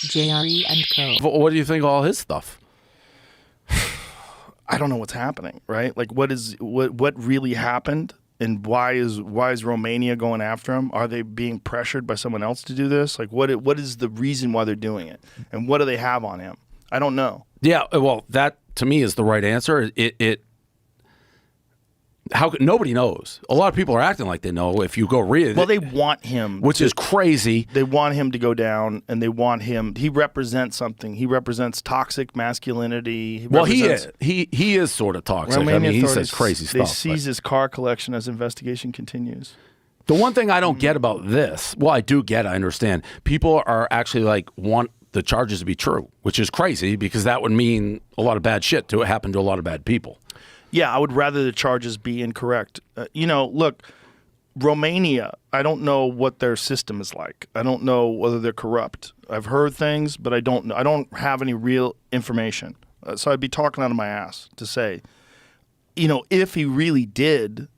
JRE and Co. What do you think of all his stuff? I don't know what's happening, right? Like, what really happened, and why is Romania going after him? Are they being pressured by someone else to do this? Like, what is the reason why they're doing it, and what do they have on him? I don't know. Yeah, well, that to me is the right answer. Nobody knows. A lot of people are acting like they know. If you go read it, well, they want him, which is crazy. They want him to go down, and they want him. He represents something. He represents toxic masculinity. He is sort of toxic. I mean, he says crazy stuff. They seize his car collection as investigation continues. The one thing I don't get about this, well, I do get. I understand. People are actually want the charges to be true, which is crazy because that would mean a lot of bad shit to happen to a lot of bad people. Yeah, I would rather the charges be incorrect. Look, Romania, I don't know what their system is like. I don't know whether they're corrupt. I've heard things, but I don't have any real information. So I'd be talking out of my ass to say, if he really did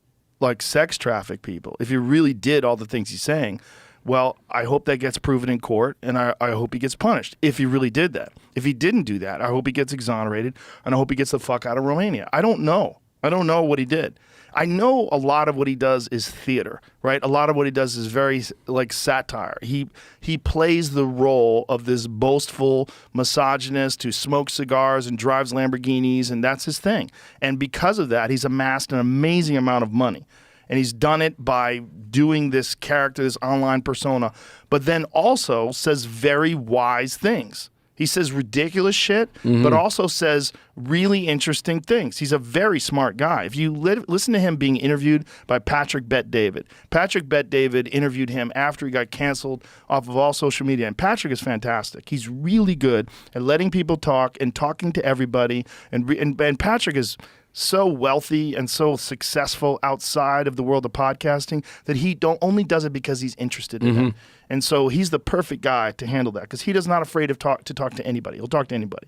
sex traffic people, if he really did all the things he's saying, well, I hope that gets proven in court, and I hope he gets punished if he really did that. If he didn't do that, I hope he gets exonerated, and I hope he gets the fuck out of Romania. I don't know. I don't know what he did. I know a lot of what he does is theater, right? A lot of what he does is very satire. He plays the role of this boastful misogynist who smokes cigars and drives Lamborghinis, and that's his thing. And because of that, he's amassed an amazing amount of money. And he's done it by doing this character, this online persona, but then also says very wise things. He says ridiculous shit, but also says really interesting things. He's a very smart guy. If you listen to him being interviewed by Patrick Bet-David, Patrick Bet-David interviewed him after he got canceled off of all social media. And Patrick is fantastic. He's really good at letting people talk and talking to everybody. And Patrick is so wealthy and so successful outside of the world of podcasting that he only does it because he's interested in it. And so he's the perfect guy to handle that because he is not afraid to talk to anybody. He'll talk to anybody.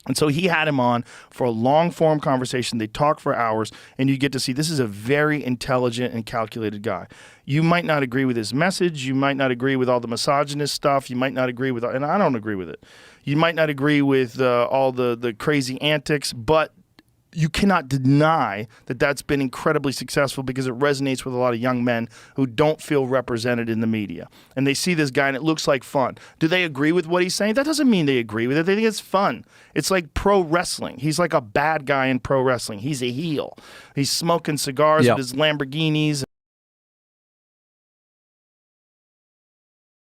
And so he had him on for a long-form conversation. They talked for hours, and you get to see this is a very intelligent and calculated guy. You might not agree with his message. You might not agree with all the misogynist stuff. You might not agree with, and I don't agree with it. You might not agree with all the crazy antics, but you cannot deny that that's been incredibly successful because it resonates with a lot of young men who don't feel represented in the media. And they see this guy and it looks like fun. Do they agree with what he's saying? That doesn't mean they agree with it. They think it's fun. It's like pro wrestling. He's like a bad guy in pro wrestling. He's a heel. He's smoking cigars with his Lamborghinis.